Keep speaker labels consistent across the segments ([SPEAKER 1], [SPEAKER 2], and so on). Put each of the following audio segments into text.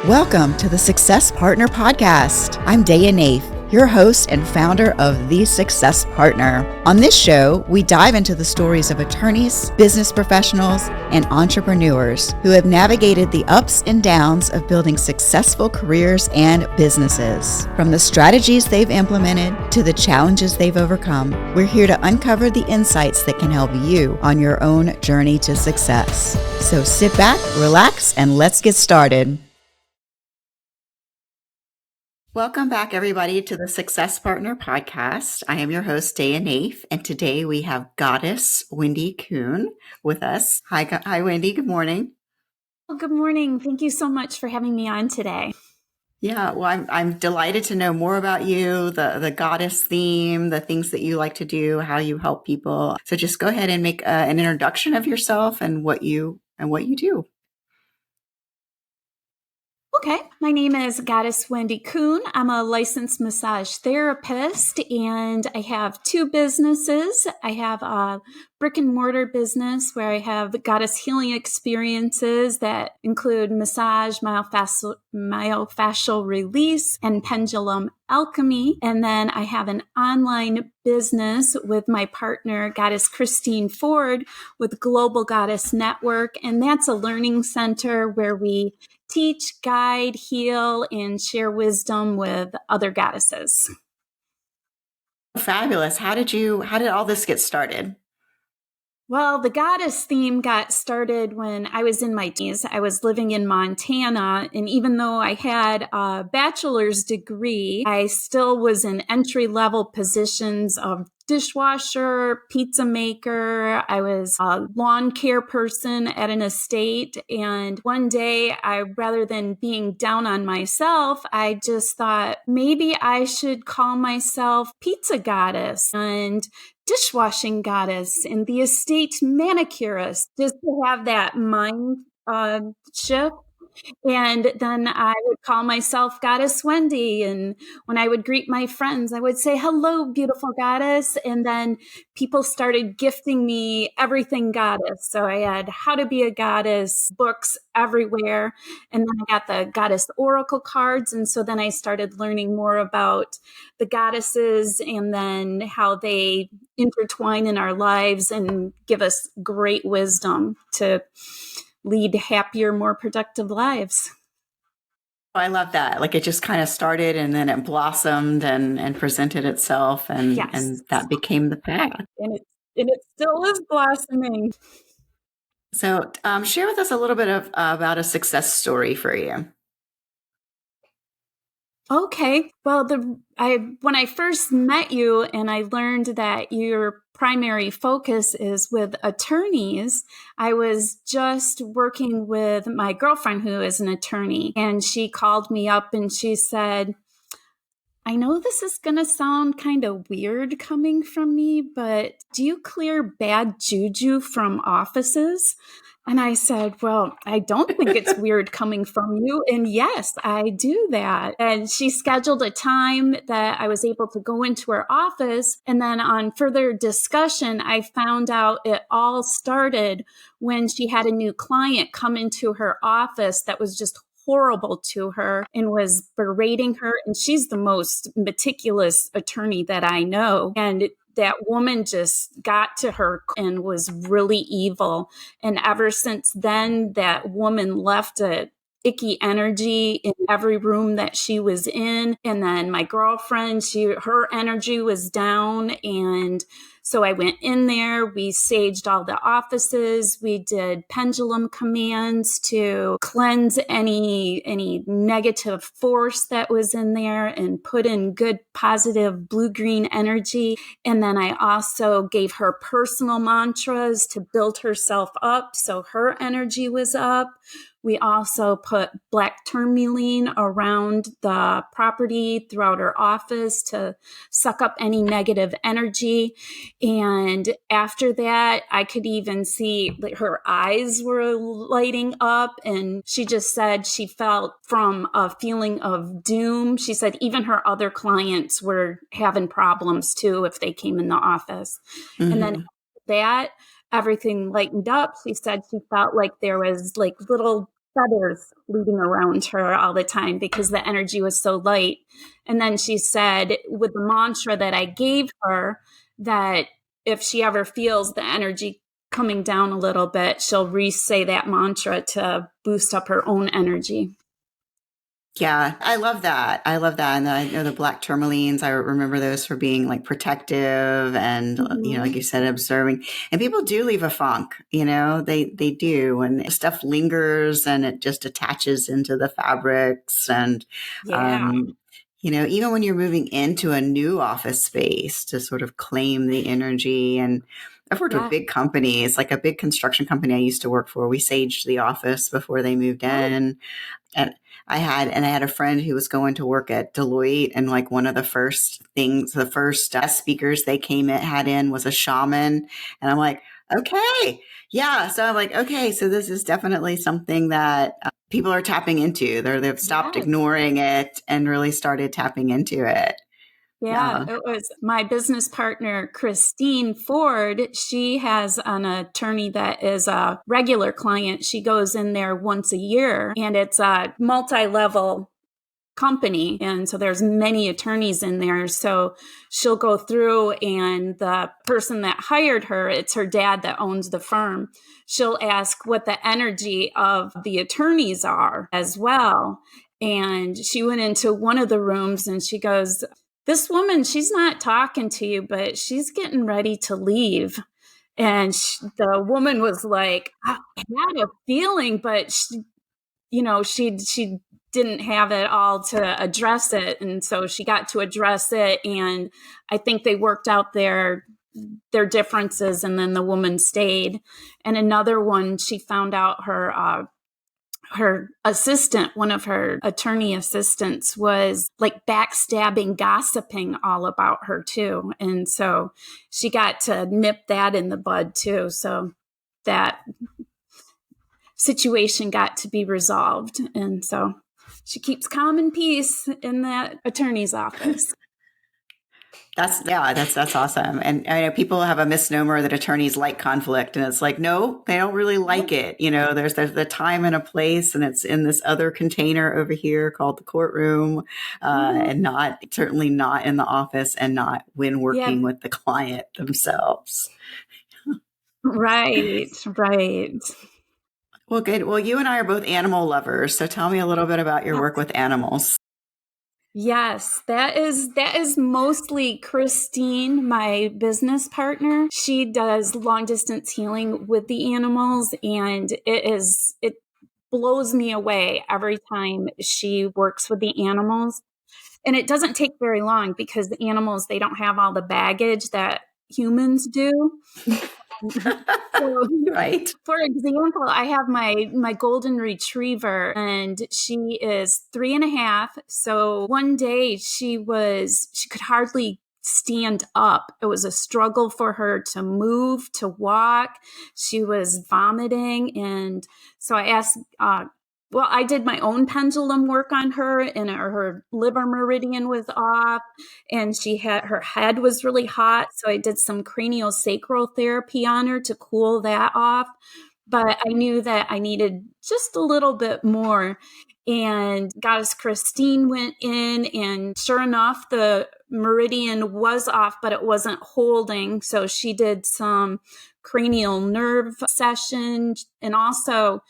[SPEAKER 1] Welcome to the Success Partner Podcast. I'm dayanaef, your host and founder of The Success Partner. On this show, we dive into the stories of attorneys, business professionals, and entrepreneurs who have navigated the ups and downs of building successful careers and businesses. From the strategies they've implemented to the challenges they've overcome, we're here to uncover the insights that can help you on your own journey to success. So sit back, relax, and let's get started. Welcome back, everybody, to the Success Partner Podcast. I am your host, dayanaef, and today we have Goddess Wendy Coon with us. Hi, Wendy. Good morning.
[SPEAKER 2] Well, good morning. Thank you so much for having me on today.
[SPEAKER 1] Yeah, well, I'm delighted to know more about you, the goddess theme, the things that you like to do, how you help people. So just go ahead and make an introduction of yourself and what you do.
[SPEAKER 2] Okay, my name is Goddess Wendy Coon. I'm a licensed massage therapist, and I have two businesses. I have a brick and mortar business where I have Goddess healing experiences that include massage, myofascial release, and pendulum alchemy. And then I have an online business with my partner, Goddess Christine Ford, with Global Goddess Network. And that's a learning center where we teach, guide, heal, and share wisdom with other goddesses.
[SPEAKER 1] Fabulous. How did all this get started?
[SPEAKER 2] Well, the goddess theme got started when I was in my teens. I was living in Montana, and even though I had a bachelor's degree, I still was in entry-level positions of dishwasher, pizza maker. I was a lawn care person at an estate. And one day, rather than being down on myself, I just thought maybe I should call myself pizza goddess and dishwashing goddess and the estate manicurist, just to have that mind shift. And then I would call myself Goddess Wendy. And when I would greet my friends, I would say, "Hello, beautiful goddess." And then people started gifting me everything goddess. So I had How to Be a Goddess books everywhere. And then I got the Goddess Oracle cards. And so then I started learning more about the goddesses and then how they intertwine in our lives and give us great wisdom to lead happier, more productive lives.
[SPEAKER 1] I love that. Like it just kind of started and then it blossomed and presented itself and,
[SPEAKER 2] Yes.
[SPEAKER 1] and that became the path.
[SPEAKER 2] And it still is blossoming.
[SPEAKER 1] So share with us a little bit about a success story for you.
[SPEAKER 2] Okay. Well, when I first met you and I learned that your primary focus is with attorneys, I was just working with my girlfriend who is an attorney, and she called me up and she said, "I know this is going to sound kind of weird coming from me, but do you clear bad juju from offices?" And I said, "Well, I don't think it's weird coming from you. And yes, I do that." And she scheduled a time that I was able to go into her office. And then on further discussion, I found out it all started when she had a new client come into her office that was just horrible to her and was berating her. And she's the most meticulous attorney that I know. And that woman just got to her and was really evil. And ever since then, that woman left a icky energy in every room that she was in. And then my girlfriend, her energy was down. And so I went in there, we saged all the offices, we did pendulum commands to cleanse any negative force that was in there and put in good positive blue-green energy. And then I also gave her personal mantras to build herself up so her energy was up. We also put black tourmaline around the property throughout her office to suck up any negative energy. And after that, I could even see like her eyes were lighting up. And she just said she felt from a feeling of doom. She said even her other clients were having problems too if they came in the office. Mm-hmm. And then after that, everything lightened up. She said she felt like there was like little feathers leading around her all the time because the energy was so light. And then she said with the mantra that I gave her, that if she ever feels the energy coming down a little bit, she'll re-say that mantra to boost up her own energy.
[SPEAKER 1] Yeah, I love that. I love that. And I know the black tourmalines, I remember those for being like protective and, like you said, observing. And people do leave a funk, they do. And stuff lingers and it just attaches into the fabrics. And,
[SPEAKER 2] Yeah.
[SPEAKER 1] even when you're moving into a new office space to sort of claim the energy. And I've worked with big companies, like a big construction company I used to work for. We saged the office before they moved in. And I had a friend who was going to work at Deloitte, and like one of the first speakers they had in was a shaman. And I'm like, okay, yeah. So I'm like, okay, so this is definitely something that people are tapping into. They've stopped ignoring it and really started tapping into it.
[SPEAKER 2] Yeah, it was my business partner, Christine Ford. She has an attorney that is a regular client. She goes in there once a year, and it's a multi-level company. And so there's many attorneys in there. So she'll go through, and the person that hired her, it's her dad that owns the firm. She'll ask what the energy of the attorneys are as well. And she went into one of the rooms and she goes, "This woman, she's not talking to you, but she's getting ready to leave." And the woman was like, "I had a feeling, but she didn't have it all to address it." And so she got to address it. And I think they worked out their differences. And then the woman stayed. And another one, she found out her assistant, one of her attorney assistants, was like backstabbing, gossiping all about her too. And so she got to nip that in the bud too. So that situation got to be resolved. And so she keeps calm and peace in that attorney's office.
[SPEAKER 1] That's awesome. And I know people have a misnomer that attorneys like conflict, and it's like, no, they don't really like it. There's the time and a place, and it's in this other container over here called the courtroom, and certainly not in the office, and not when working with the client themselves.
[SPEAKER 2] Right.
[SPEAKER 1] Well, good. Well, you and I are both animal lovers. So tell me a little bit about your work with animals.
[SPEAKER 2] Yes, that is mostly Christine, my business partner. She does long distance healing with the animals, and it blows me away every time she works with the animals. And it doesn't take very long because the animals, they don't have all the baggage that humans do. So,
[SPEAKER 1] right.
[SPEAKER 2] For example, I have my golden retriever, and she is 3.5. So one day she could hardly stand up. It was a struggle for her to move, to walk. She was vomiting. And so I asked, I did my own pendulum work on her, and her liver meridian was off, and her head was really hot. So I did some craniosacral therapy on her to cool that off. But I knew that I needed just a little bit more. And Goddess Christine went in, and sure enough, the meridian was off, but it wasn't holding. So she did some cranial nerve session. And also,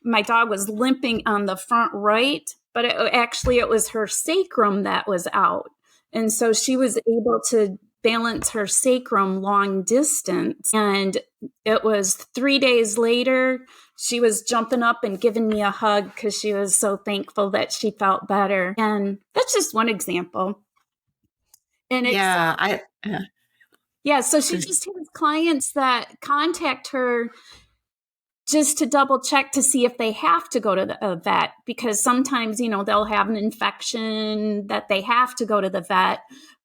[SPEAKER 2] my dog was limping on the front right, but it was her sacrum that was out. And so she was able to balance her sacrum long distance. And it was 3 days later, she was jumping up and giving me a hug because she was so thankful that she felt better. And that's just one example. And so she just has clients that contact her just to double check to see if they have to go to the vet, because sometimes, they'll have an infection that they have to go to the vet.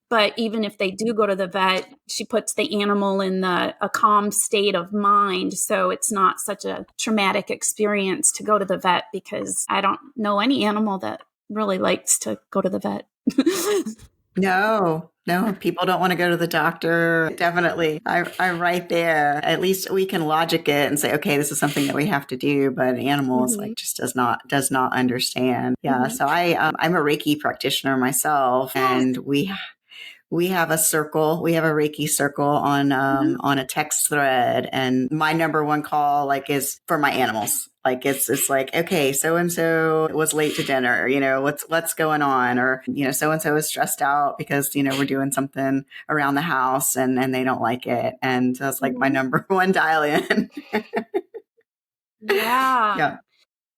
[SPEAKER 2] But even if they do go to the vet, she puts the animal in a calm state of mind. So it's not such a traumatic experience to go to the vet, because I don't know any animal that really likes to go to the vet.
[SPEAKER 1] No, people don't want to go to the doctor. Definitely. I'm right there. At least we can logic it and say, okay, this is something that we have to do, but animals
[SPEAKER 2] Hmm.
[SPEAKER 1] like just does not understand. Yeah.
[SPEAKER 2] Hmm.
[SPEAKER 1] So I'm a Reiki practitioner myself,
[SPEAKER 2] Yes.
[SPEAKER 1] and we have a circle. We have a Reiki circle on a text thread, and my number one call is for my animals. It's like, okay, so and so was late to dinner. What's going on, or so and so is stressed out because we're doing something around the house and they don't like it, and that's like my
[SPEAKER 2] Mhm.
[SPEAKER 1] number one dial in.
[SPEAKER 2] Yeah.
[SPEAKER 1] Yeah.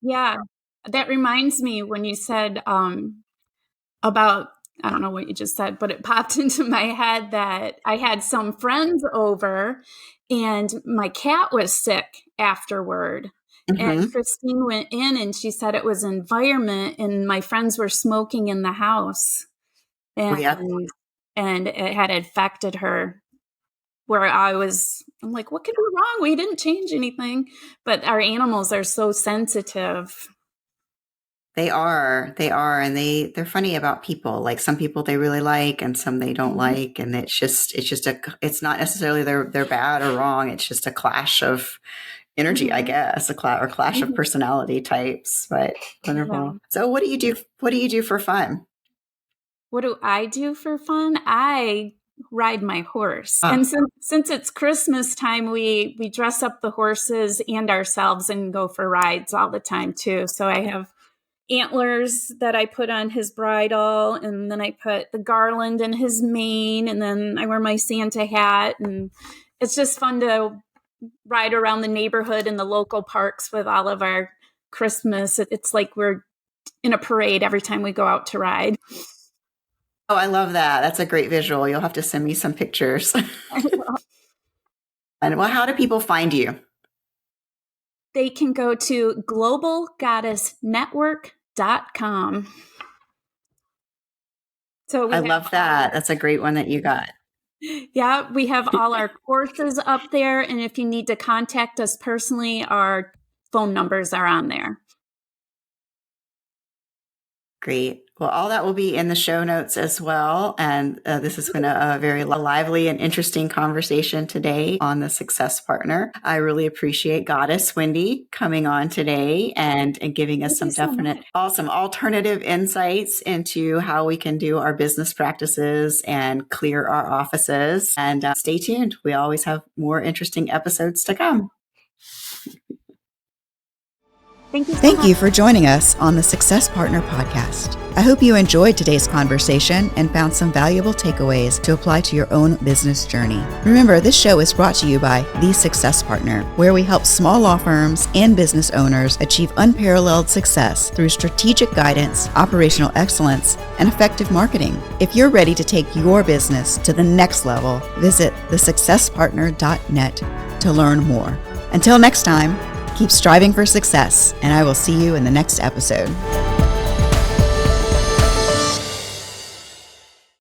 [SPEAKER 2] Yeah. That reminds me when you said about, I don't know what you just said, but it popped into my head that I had some friends over and my cat was sick afterward. And
[SPEAKER 1] Hmm.
[SPEAKER 2] Christine went in and she said it was environment and my friends were smoking in the house
[SPEAKER 1] Oh
[SPEAKER 2] and
[SPEAKER 1] yeah.
[SPEAKER 2] and it had affected her where I'm like, what could be wrong? We didn't change anything. But our animals are so sensitive.
[SPEAKER 1] They are, and they're funny about people. Like some people they really like, and some they don't
[SPEAKER 2] Mhm.
[SPEAKER 1] like, and it's not necessarily they're bad or wrong. It's just a clash of energy, I
[SPEAKER 2] Mhm.
[SPEAKER 1] guess, or clash of
[SPEAKER 2] Mhm.
[SPEAKER 1] personality types. But
[SPEAKER 2] Yeah.
[SPEAKER 1] wonderful. So, what do you do? What do you do for fun?
[SPEAKER 2] What do I do for fun? I ride my horse. And
[SPEAKER 1] Ah,
[SPEAKER 2] since it's Christmas time, we dress up the horses and ourselves and go for rides all the time too. So I have antlers that I put on his bridle, and then I put the garland in his mane, and then I wear my Santa hat, and it's just fun to ride around the neighborhood in the local parks with all of our Christmas. It's like we're in a parade every time we go out to ride.
[SPEAKER 1] oh, I love that. That's a great visual. You'll have to send me some pictures. And well, how do people find you?
[SPEAKER 2] They can go to globalgoddessnetwork.com. So we
[SPEAKER 1] I
[SPEAKER 2] have
[SPEAKER 1] love
[SPEAKER 2] all
[SPEAKER 1] that.
[SPEAKER 2] our,
[SPEAKER 1] That's a great one that you got.
[SPEAKER 2] yeah, we have all our courses up there. And if you need to contact us personally, our phone numbers are on there.
[SPEAKER 1] Great. Well, all that will be in the show notes as well. And this has been a very lively and interesting conversation today on the Success Partner. I really appreciate Goddess Wendy coming on today and giving us
[SPEAKER 2] Thank you
[SPEAKER 1] some
[SPEAKER 2] so
[SPEAKER 1] definite,
[SPEAKER 2] much.
[SPEAKER 1] awesome alternative insights into how we can do our business practices and clear our offices. And stay tuned. We always have more interesting episodes to come.
[SPEAKER 2] Thank you so
[SPEAKER 1] Thank
[SPEAKER 2] much.
[SPEAKER 1] you for joining us on the Success Partner Podcast. I hope you enjoyed today's conversation and found some valuable takeaways to apply to your own business journey. Remember, this show is brought to you by The Success Partner, where we help small law firms and business owners achieve unparalleled success through strategic guidance, operational excellence, and effective marketing. If you're ready to take your business to the next level, visit thesuccesspartner.net to learn more. Until next time, keep striving for success, and I will see you in the next episode.